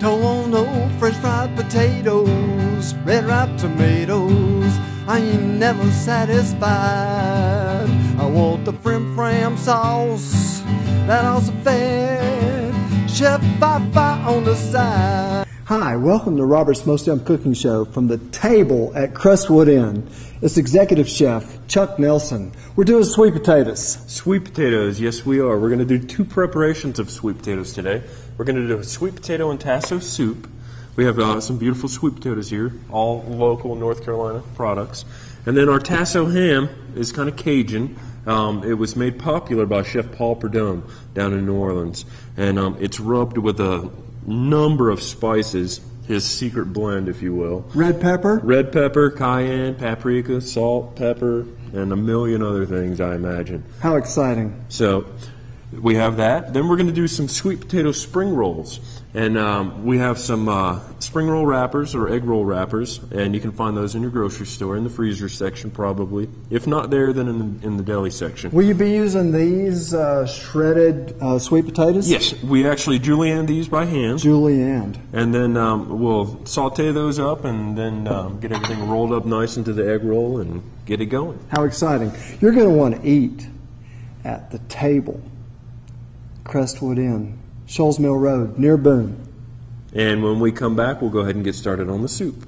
Don't want no fresh fried potatoes, red ripe tomatoes. I ain't never satisfied. I want the frim fram sauce, that also fed. Chef Fi-Fi on the side. Hi, welcome to Robert's Mostyum Cooking Show from the table at Crestwood Inn. It's Executive Chef Chuck Nelson. We're doing sweet potatoes. Sweet potatoes, yes we are. We're going to do two preparations of sweet potatoes today. We're going to do a sweet potato and tasso soup. We have some beautiful sweet potatoes here, all local North Carolina products. And then our tasso ham is kind of Cajun. It was made popular by Chef Paul Perdome down in New Orleans. And it's rubbed with a number of spices, his secret blend, if you will. Red pepper? Red pepper, cayenne, paprika, salt, pepper, and a million other things, I imagine. How exciting. So we have that. Then we're going to do some sweet potato spring rolls. And we have some spring roll wrappers or egg roll wrappers, and you can find those in your grocery store, in the freezer section probably. If not there, then in the deli section. Will you be using these shredded sweet potatoes? Yes, we actually julienne these by hand. Julienne. And then we'll saute those up and then get everything rolled up nice into the egg roll and get it going. How exciting. You're going to want to eat at the table, Crestwood Inn, Shoals Mill Road, near Boone. And when we come back, we'll go ahead and get started on the soup.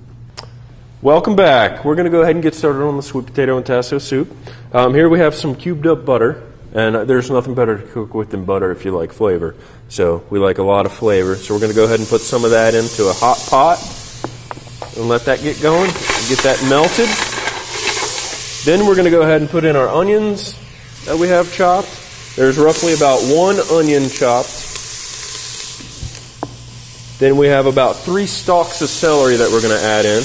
Welcome back. We're going to go ahead and get started on the sweet potato and tasso soup. Here we have some cubed up butter, and there's nothing better to cook with than butter if you like flavor. So we like a lot of flavor. So we're going to go ahead and put some of that into a hot pot and let that get going, get that melted. Then we're going to go ahead and put in our onions that we have chopped. There's roughly about 1 onion chopped. Then we have about 3 stalks of celery that we're going to add in.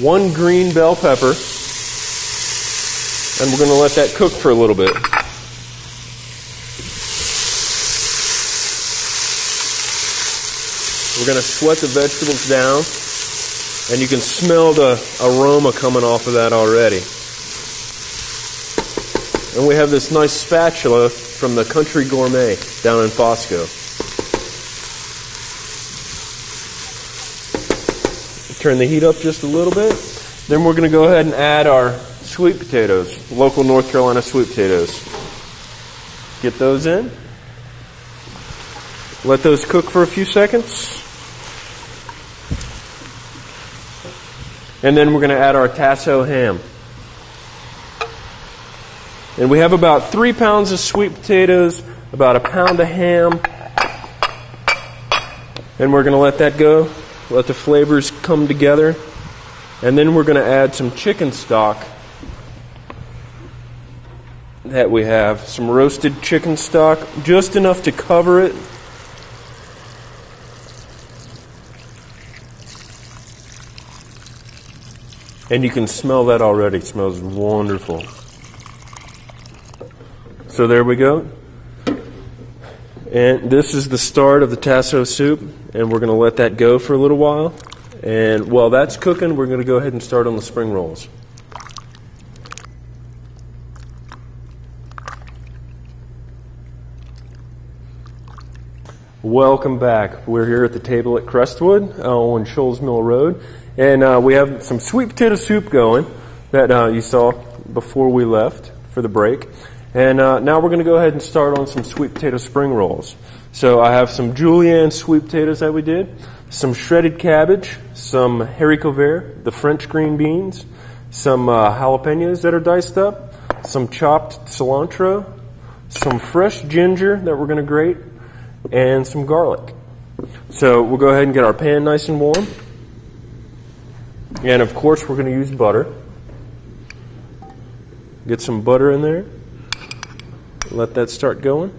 1 green bell pepper. And we're going to let that cook for a little bit. We're going to sweat the vegetables down. And you can smell the aroma coming off of that already. And we have this nice spatula from the Country Gourmet down in Fosco. Turn the heat up just a little bit. Then we're going to go ahead and add our sweet potatoes, local North Carolina sweet potatoes. Get those in. Let those cook for a few seconds. And then we're going to add our tasso ham. And we have about 3 pounds of sweet potatoes, about 1 pound of ham. And we're going to let that go. Let the flavors come together. And then we're going to add some chicken stock that we have. Some roasted chicken stock, just enough to cover it. And you can smell that already. It smells wonderful. So there we go. And this is the start of the tasso soup. And we're going to let that go for a little while. And while that's cooking, we're going to go ahead and start on the spring rolls. Welcome back. We're here at the table at Crestwood on Shoals Mill Road. And we have some sweet potato soup going that you saw before we left for the break. And now we're going to go ahead and start on some sweet potato spring rolls. So I have some julienne sweet potatoes that we did, some shredded cabbage, some haricot vert, the French green beans, some jalapenos that are diced up, some chopped cilantro, some fresh ginger that we're going to grate, and some garlic. So we'll go ahead and get our pan nice and warm. And of course we're going to use butter. Get some butter in there. Let that start going.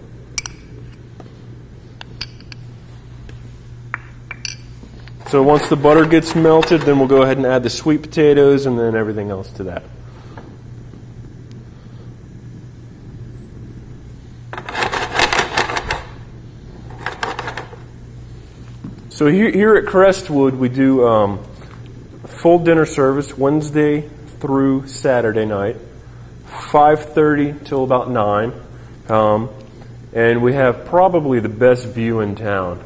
So once the butter gets melted, then we'll go ahead and add the sweet potatoes and then everything else to that. So here at Crestwood, we do full dinner service Wednesday through Saturday night, 5:30 till about 9. and we have probably the best view in town.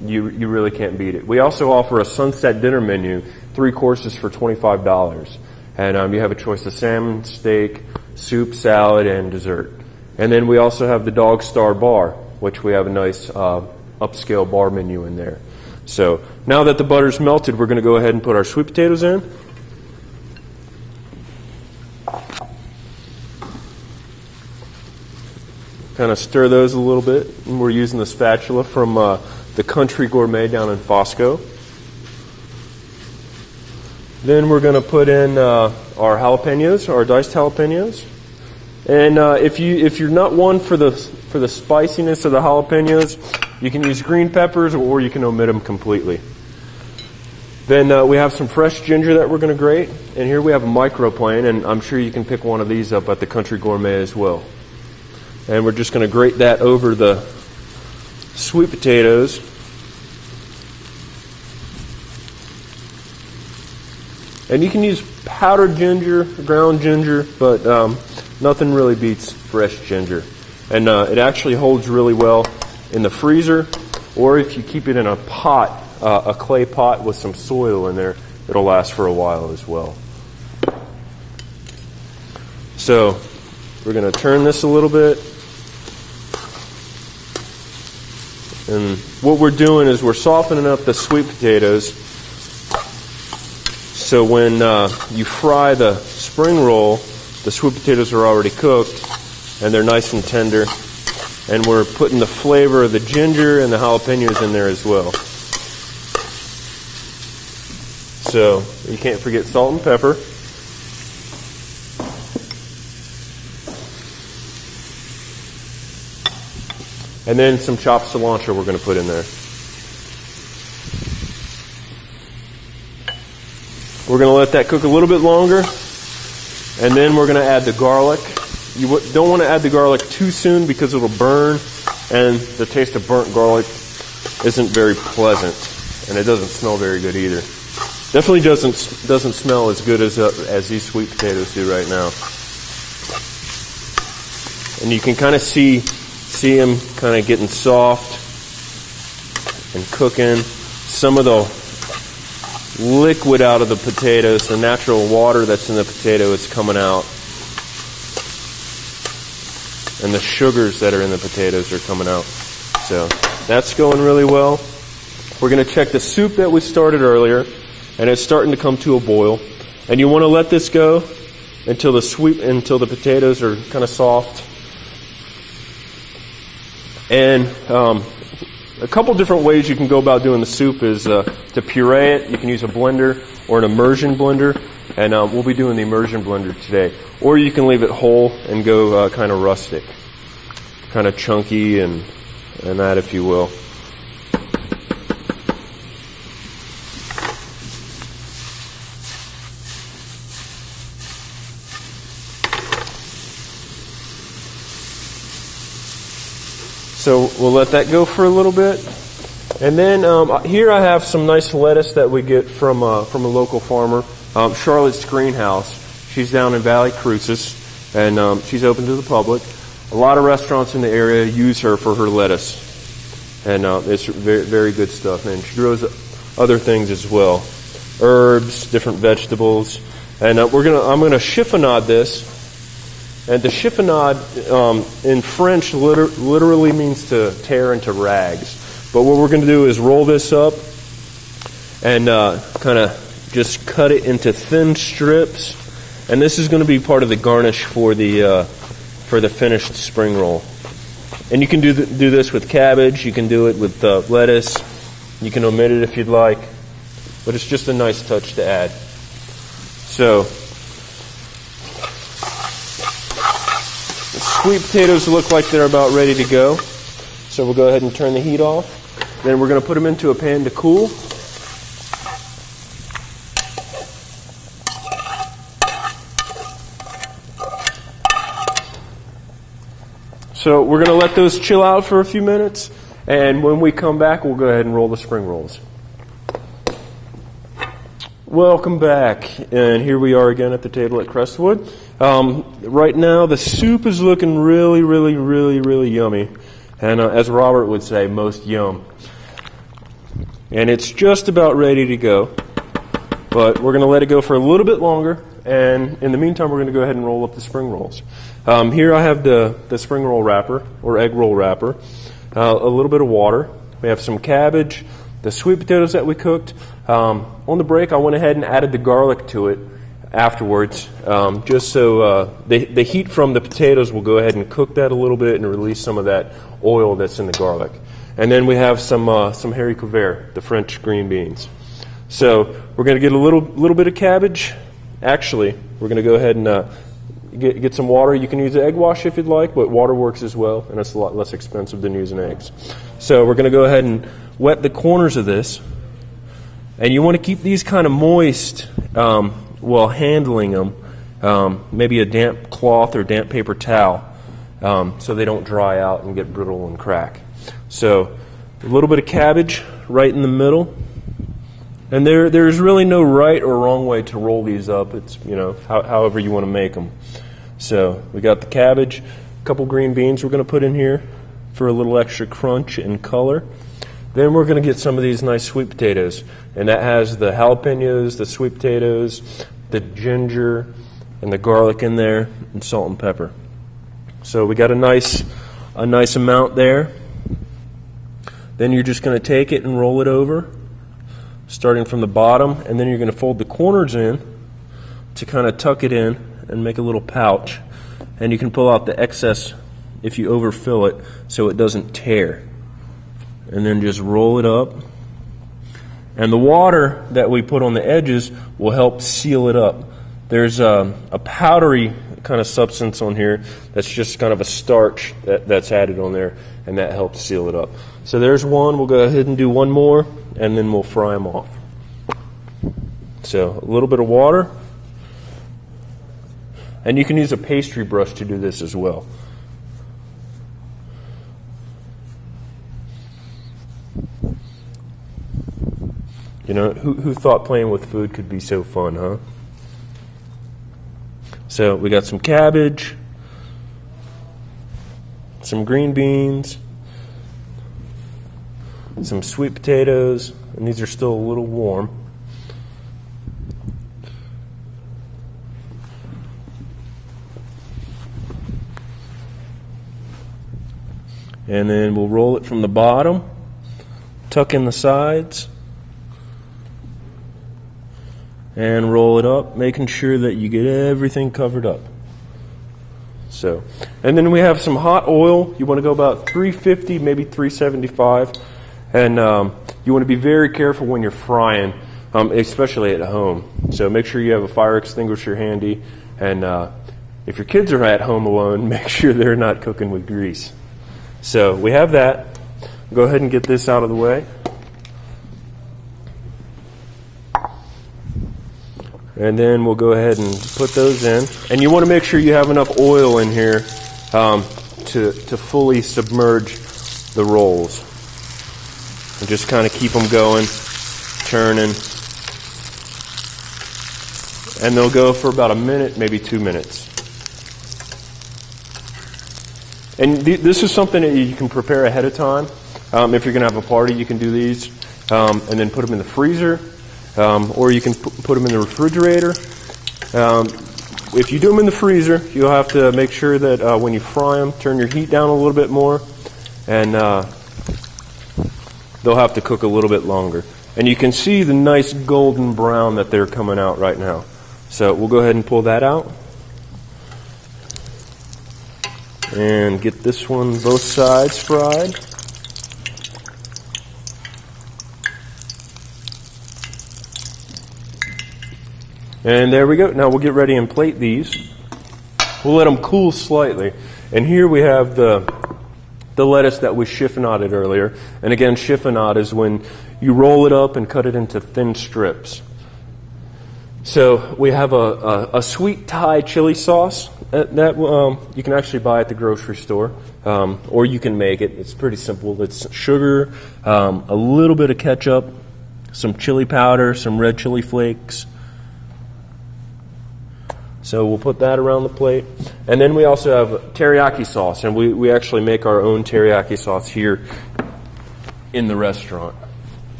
You really can't beat it. We also offer a sunset dinner menu, 3 courses for $25. And you have a choice of salmon, steak, soup, salad, and dessert. And then we also have the Dog Star Bar, which we have a nice upscale bar menu in there. So now that the butter's melted, we're going to go ahead and put our sweet potatoes in. Kind of stir those a little bit. And we're using the spatula from the Country Gourmet down in Fosco. Then we're going to put in our jalapenos, our diced jalapenos. And if you're not one for the spiciness of the jalapenos, you can use green peppers or you can omit them completely. Then we have some fresh ginger that we're going to grate. And here we have a microplane, and I'm sure you can pick one of these up at the Country Gourmet as well. And we're just going to grate that over the sweet potatoes. And you can use powdered ginger, ground ginger, but nothing really beats fresh ginger. And it actually holds really well in the freezer, or if you keep it in a pot, a clay pot with some soil in there, it'll last for a while as well. So we're going to turn this a little bit. And what we're doing is we're softening up the sweet potatoes, so when you fry the spring roll, the sweet potatoes are already cooked and they're nice and tender. And we're putting the flavor of the ginger and the jalapenos in there as well. So you can't forget salt and pepper. And then some chopped cilantro we're going to put in there. We're going to let that cook a little bit longer, and then we're going to add the garlic. You don't want to add the garlic too soon because it'll burn, and the taste of burnt garlic isn't very pleasant, and it doesn't smell very good either. Definitely doesn't smell as good as these sweet potatoes do right now. And you can kind of see them kind of getting soft and cooking. Some of the liquid out of the potatoes, the natural water that's in the potato, is coming out. And the sugars that are in the potatoes are coming out. So that's going really well. We're going to check the soup that we started earlier, and it's starting to come to a boil. And you want to let this go until the potatoes are kind of soft. And a couple different ways you can go about doing the soup is to puree it. You can use a blender or an immersion blender, and we'll be doing the immersion blender today. Or you can leave it whole and go kind of rustic, kind of chunky and that, if you will. So we'll let that go for a little bit. And then here I have some nice lettuce that we get from a local farmer, Charlotte's Greenhouse. She's down in Valley Cruces, and she's open to the public. A lot of restaurants in the area use her for her lettuce, and it's very, very good stuff. And she grows other things as well, herbs, different vegetables. And I'm gonna chiffonade this. And the chiffonade in French literally means to tear into rags. But what we're going to do is roll this up and kind of just cut it into thin strips. And this is going to be part of the garnish for the finished spring roll. And you can do this with cabbage. You can do it with lettuce. You can omit it if you'd like. But it's just a nice touch to add. So sweet potatoes look like they're about ready to go. So we'll go ahead and turn the heat off. Then we're going to put them into a pan to cool. So we're going to let those chill out for a few minutes. And when we come back, we'll go ahead and roll the spring rolls. Welcome back. And here we are again at the table at Crestwood. Right now, the soup is looking really, really, really, really yummy. And as Robert would say, most yum. And it's just about ready to go. But we're going to let it go for a little bit longer. And in the meantime, we're going to go ahead and roll up the spring rolls. Here I have the spring roll wrapper, or egg roll wrapper. A little bit of water. We have some cabbage, the sweet potatoes that we cooked. On the break, I went ahead and added the garlic to it afterwards, just so the heat from the potatoes will go ahead and cook that a little bit and release some of that oil that's in the garlic. And then we have some haricots verts, the French green beans. So we're going to get a little bit of cabbage. Actually, we're going to go ahead and get some water. You can use the egg wash if you'd like, but water works as well, and it's a lot less expensive than using eggs. So we're going to go ahead and wet the corners of this. And you want to keep these kind of moist while handling them. Maybe a damp cloth or damp paper towel so they don't dry out and get brittle and crack. So a little bit of cabbage right in the middle. And there's really no right or wrong way to roll these up. It's, however you want to make them. So we got the cabbage, a couple green beans we're going to put in here for a little extra crunch and color. Then we're going to get some of these nice sweet potatoes. And that has the jalapenos, the sweet potatoes, the ginger, and the garlic in there, and salt and pepper. So we got a nice amount there. Then you're just going to take it and roll it over, starting from the bottom, and then you're going to fold the corners in to kind of tuck it in and make a little pouch. And you can pull out the excess if you overfill it so it doesn't tear. And then just roll it up. And the water that we put on the edges will help seal it up. There's a powdery kind of substance on here that's just kind of a starch that's added on there, and that helps seal it up. So there's one. We'll go ahead and do one more, and then we'll fry them off. So a little bit of water. And you can use a pastry brush to do this as well. Who thought playing with food could be so fun, huh? So we got some cabbage, some green beans, some sweet potatoes, and these are still a little warm. And then we'll roll it from the bottom, tuck in the sides, and roll it up, making sure that you get everything covered up. So, and then we have some hot oil. You want to go about 350, maybe 375. And you want to be very careful when you're frying, especially at home. So make sure you have a fire extinguisher handy. And if your kids are at home alone, make sure they're not cooking with grease. So we have that. Go ahead and get this out of the way. And then we'll go ahead and put those in. And you want to make sure you have enough oil in here to fully submerge the rolls. And just kind of keep them going, turning. And they'll go for about a minute, maybe 2 minutes. And this is something that you can prepare ahead of time. If you're going to have a party, you can do these. And then put them in the freezer. Or you can put them in the refrigerator. If you do them in the freezer, you'll have to make sure that when you fry them, turn your heat down a little bit more, and they'll have to cook a little bit longer. And you can see the nice golden brown that they're coming out right now. So we'll go ahead and pull that out. And get this one both sides fried. And there we go. Now we'll get ready and plate these. We'll let them cool slightly. And here we have the lettuce that we chiffonaded earlier. And again, chiffonade is when you roll it up and cut it into thin strips. So we have a sweet Thai chili sauce that you can actually buy at the grocery store, or you can make it. It's pretty simple. It's sugar, a little bit of ketchup, some chili powder, some red chili flakes, So we'll put that around the plate. And then we also have teriyaki sauce, and we actually make our own teriyaki sauce here in the restaurant.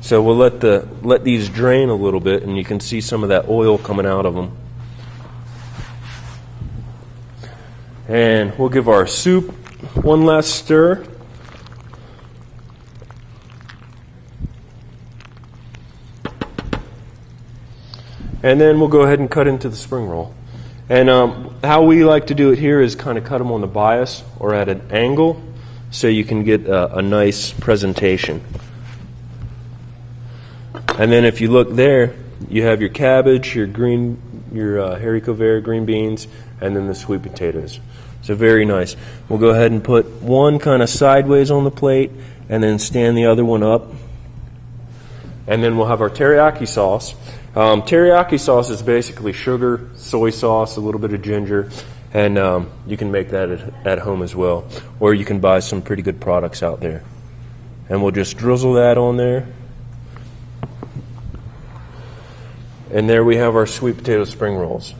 So we'll let these drain a little bit, and you can see some of that oil coming out of them. And we'll give our soup one last stir. And then we'll go ahead and cut into the spring roll. And how we like to do it here is kind of cut them on the bias or at an angle so you can get a nice presentation. And then if you look there, you have your cabbage, your haricot vert, green beans, and then the sweet potatoes. So very nice. We'll go ahead and put one kind of sideways on the plate and then stand the other one up. And then we'll have our teriyaki sauce. Teriyaki sauce is basically sugar, soy sauce, a little bit of ginger, and you can make that at home as well. Or you can buy some pretty good products out there. And we'll just drizzle that on there. And there we have our sweet potato spring rolls.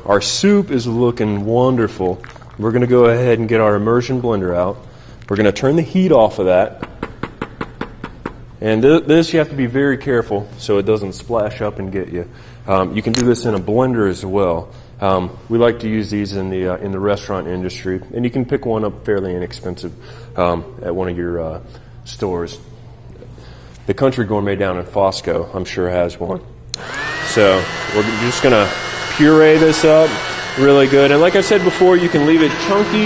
Our soup is looking wonderful. We're going to go ahead and get our immersion blender out. We're going to turn the heat off of that. And this you have to be very careful so it doesn't splash up and get you. You can do this in a blender as well. We like to use these in the restaurant industry, and you can pick one up fairly inexpensive at one of your stores. The Country Gourmet down in Fosco, I'm sure, has one. So we're just going to puree this up really good. And like I said before, you can leave it chunky.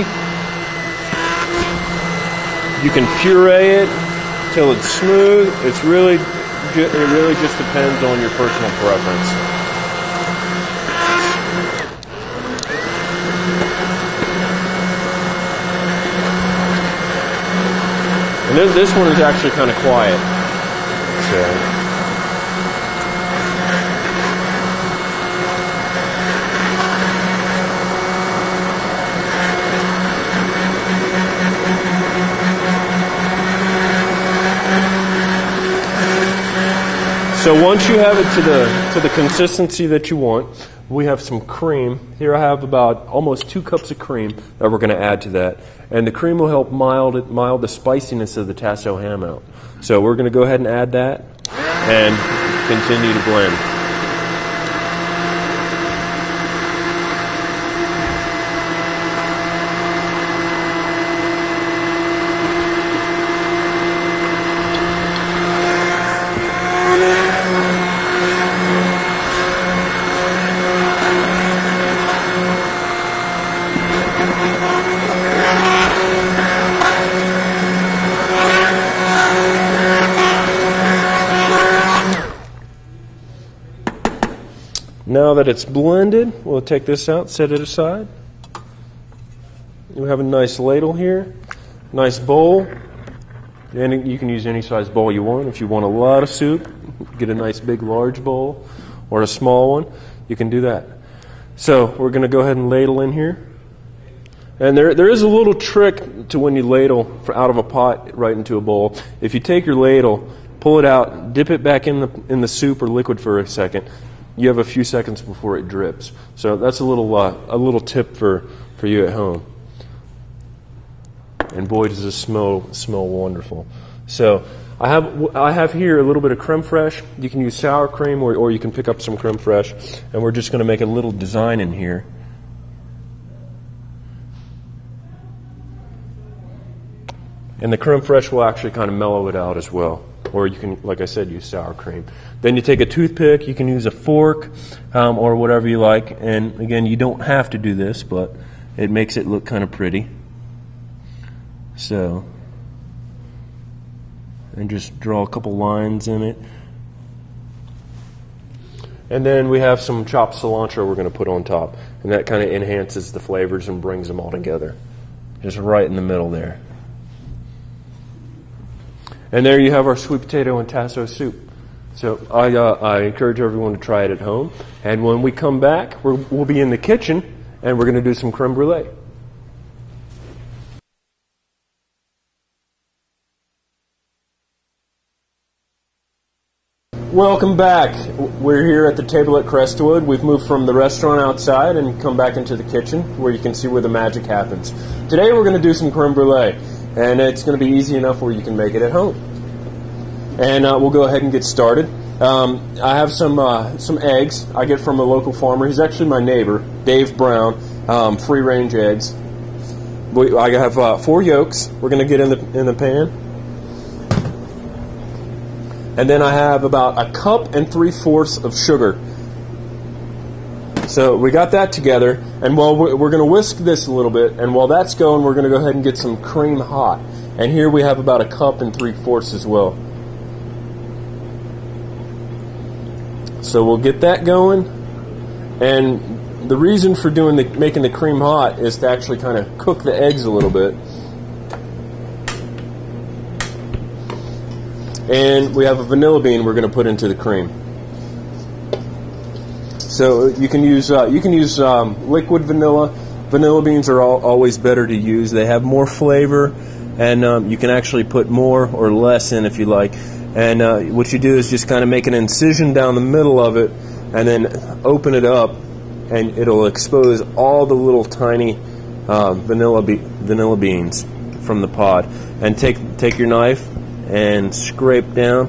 You can puree it till it's smooth. It really just depends on your personal preference. And this one is actually kind of quiet. So once you have it to the consistency that you want, we have some cream. Here I have about almost 2 cups of cream that we're going to add to that. And the cream will help mild the spiciness of the tasso ham out. So we're going to go ahead and add that and continue to blend. Now that it's blended, we'll take this out, set it aside. We have a nice ladle here, nice bowl, and you can use any size bowl you want. If you want a lot of soup, get a nice big large bowl, or a small one, you can do that. So we're going to go ahead and ladle in here. And there is a little trick to when you ladle out of a pot right into a bowl. If you take your ladle, pull it out, dip it back in the soup or liquid for a second, you have a few seconds before it drips. So that's a little tip for you at home. And boy, does this smell wonderful. So I have here a little bit of creme fraiche. You can use sour cream or you can pick up some creme fraiche. And we're just going to make a little design in here. And the creme fraiche will actually kind of mellow it out as well. Or you can, like I said, use sour cream. Then you take a toothpick, you can use a fork, or whatever you like. And again, you don't have to do this, but it makes it look kind of pretty. So, and just draw a couple lines in it. And then we have some chopped cilantro we're going to put on top. And that kind of enhances the flavors and brings them all together. Just right in the middle there. And there you have our sweet potato and tasso soup. So I encourage everyone to try it at home. And when we come back, we'll be in the kitchen, and we're going to do some creme brulee. Welcome back. We're here at the table at Crestwood. We've moved from the restaurant outside and come back into the kitchen where you can see where the magic happens. Today we're going to do some creme brulee, and it's going to be easy enough where you can make it at home. And we'll go ahead and get started. I have some eggs I get from a local farmer. He's actually my neighbor, Dave Brown, free-range eggs. I have 4 yolks we're going to get in the pan. And then I have about 1 3/4 cups of sugar. So we got that together, and while we're going to whisk this a little bit, and while that's going, we're going to go ahead and get some cream hot. And here we have about 1 3/4 cups as well. So we'll get that going, and the reason for making the cream hot is to actually kind of cook the eggs a little bit. And we have a vanilla bean we're going to put into the cream. So you can use liquid vanilla. Vanilla beans are always better to use. They have more flavor, and you can actually put more or less in if you like. And what you do is just kind of make an incision down the middle of it, and then open it up, and it'll expose all the little tiny vanilla beans from the pod. And take your knife and scrape down,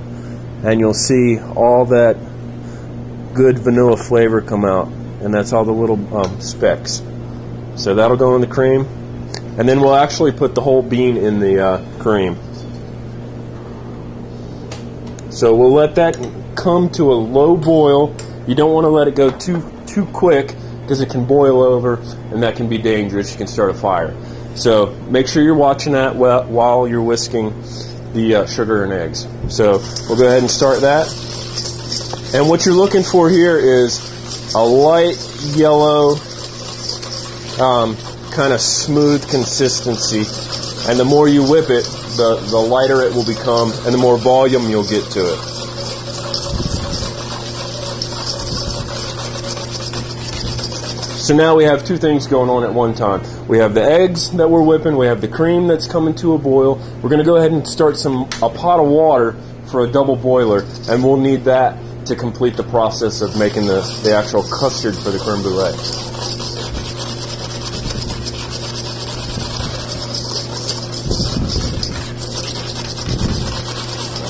and you'll see all that good vanilla flavor come out, and that's all the little specks. So that'll go in the cream, and then we'll actually put the whole bean in the cream. So we'll let that come to a low boil. You don't want to let it go too quick, because it can boil over, and that can be dangerous. You can start a fire. So make sure you're watching that while you're whisking the sugar and eggs. So we'll go ahead and start that. And what you're looking for here is a light yellow, kind of smooth consistency. And the more you whip it, the lighter it will become, and the more volume you'll get to it. So now we have 2 things going on at one time. We have the eggs that we're whipping, we have the cream that's coming to a boil. We're going to go ahead and start a pot of water for a double boiler, and we'll need that to complete the process of making the actual custard for the creme brulee.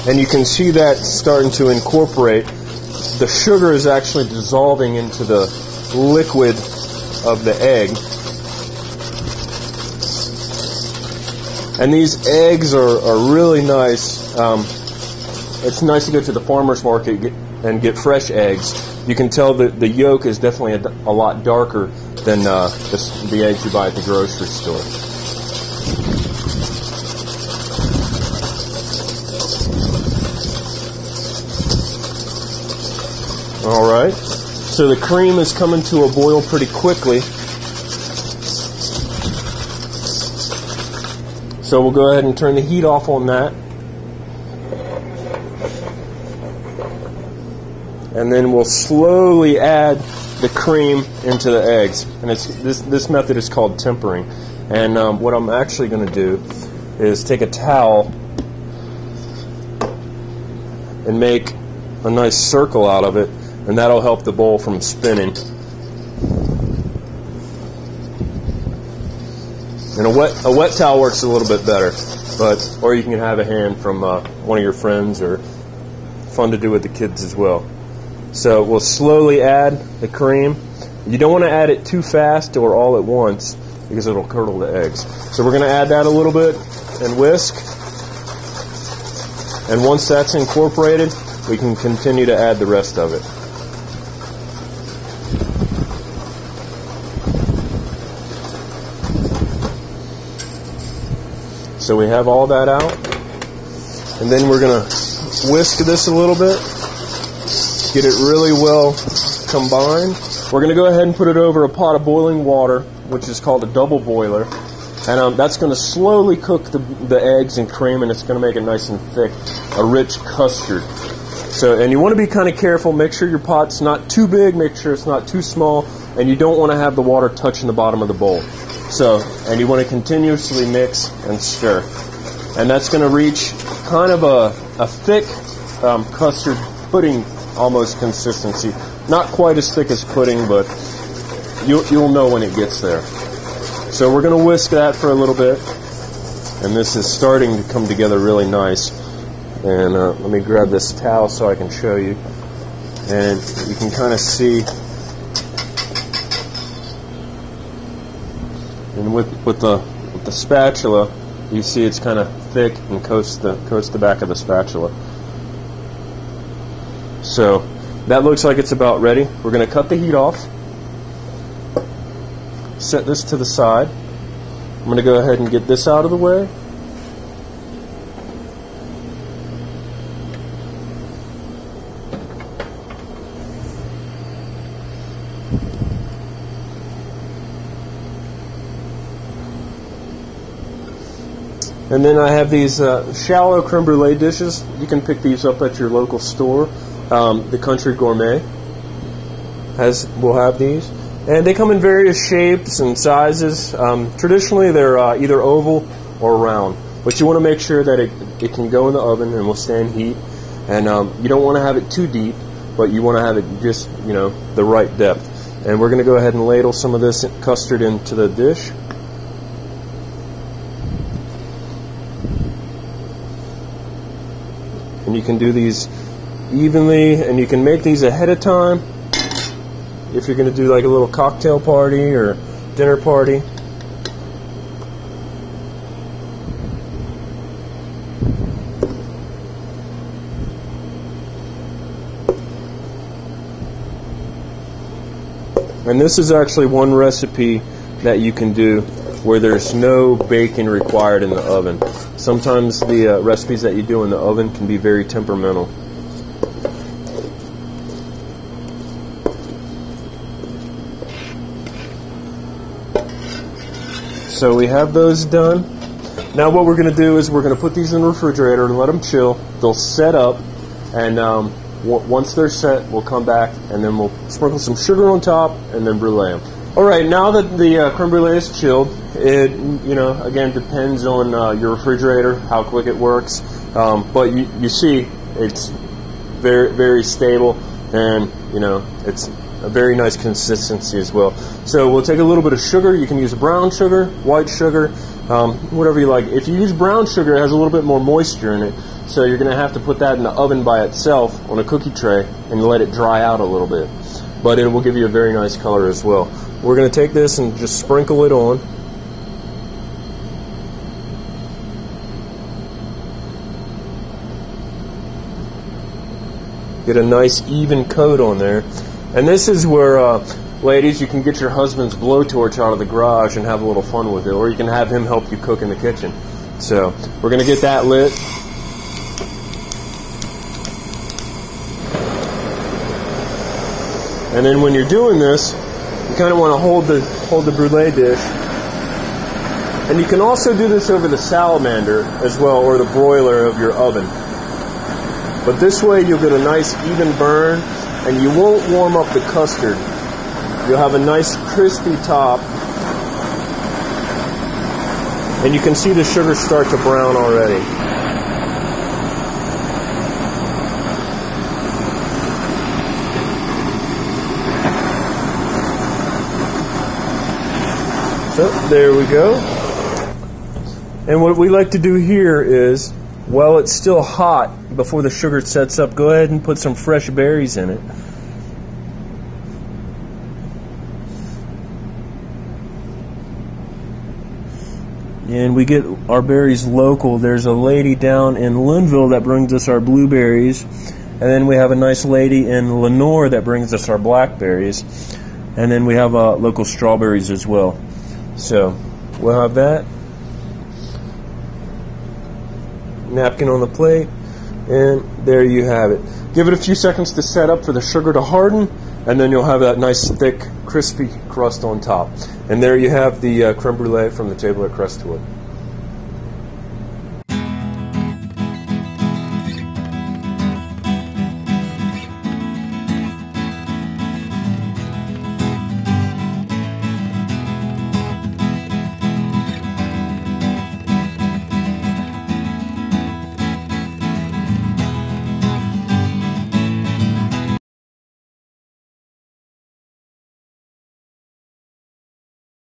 And you can see that starting to incorporate. The sugar is actually dissolving into the liquid of the egg. And these eggs are really nice. It's nice to go to the farmer's market and get fresh eggs. You can tell that the yolk is definitely a lot darker than the eggs you buy at the grocery store. Alright, so the cream is coming to a boil pretty quickly. So we'll go ahead and turn the heat off on that. And then we'll slowly add the cream into the eggs. And this method is called tempering. And what I'm actually going to do is take a towel and make a nice circle out of it, and that'll help the bowl from spinning. And a wet towel works a little bit better, or you can have a hand from one of your friends, or fun to do with the kids as well. So we'll slowly add the cream. You don't want to add it too fast or all at once, because it'll curdle the eggs. So we're going to add that a little bit and whisk. And once that's incorporated, we can continue to add the rest of it. So we have all that out, and then we're going to whisk this a little bit, get it really well combined. We're going to go ahead and put it over a pot of boiling water, which is called a double boiler, and that's going to slowly cook the eggs and cream, and it's going to make it nice and thick, a rich custard. So, and you want to be kind of careful, make sure your pot's not too big, make sure it's not too small, and you don't want to have the water touching the bottom of the bowl. So, and you want to continuously mix and stir. And that's going to reach kind of a thick custard, pudding almost consistency. Not quite as thick as pudding, but you'll know when it gets there. So we're going to whisk that for a little bit. And this is starting to come together really nice. And let me grab this towel so I can show you. And you can kind of see. And with the spatula, you see it's kind of thick and coats the back of the spatula. So that looks like it's about ready. We're going to cut the heat off. Set this to the side. I'm going to go ahead and get this out of the way. And then I have these shallow creme brulee dishes. You can pick these up at your local store. The Country Gourmet will have these. And they come in various shapes and sizes. Traditionally, they're either oval or round. But you want to make sure that it can go in the oven and will stand heat. And you don't want to have it too deep, but you want to have it just, the right depth. And we're going to go ahead and ladle some of this custard into the dish. And you can do these evenly, and you can make these ahead of time if you're going to do like a little cocktail party or dinner party. And this is actually one recipe that you can do where there's no baking required in the oven. Sometimes the recipes that you do in the oven can be very temperamental. So we have those done. Now what we're going to do is we're going to put these in the refrigerator and let them chill. They'll set up, and once they're set, we'll come back and then we'll sprinkle some sugar on top and then brulee them. All right, now that the creme brulee is chilled, it again depends on your refrigerator how quick it works, but you see it's very, very stable, and it's a very nice consistency as well. So we'll take a little bit of sugar. You can use brown sugar, white sugar, whatever you like. If you use brown sugar, it has a little bit more moisture in it, so you're going to have to put that in the oven by itself on a cookie tray and let it dry out a little bit. But it will give you a very nice color as well. We're going to take this and just sprinkle it on. Get a nice even coat on there. And this is where, ladies, you can get your husband's blowtorch out of the garage and have a little fun with it. Or you can have him help you cook in the kitchen. So we're going to get that lit. And then when you're doing this, you kind of want to hold the brulee dish. And you can also do this over the salamander as well, or the broiler of your oven. But this way you'll get a nice even burn, and you won't warm up the custard. You'll have a nice crispy top. And you can see the sugar start to brown already. So there we go. And what we like to do here is, while it's still hot, before the sugar sets up, go ahead and put some fresh berries in it. And we get our berries local. There's a lady down in Linville that brings us our blueberries. And then we have a nice lady in Lenore that brings us our blackberries. And then we have local strawberries as well. So we'll have that. Napkin on the plate, and there you have it. Give it a few seconds to set up for the sugar to harden, and then you'll have that nice thick crispy crust on top. And there you have the creme brulee from the table at Crestwood.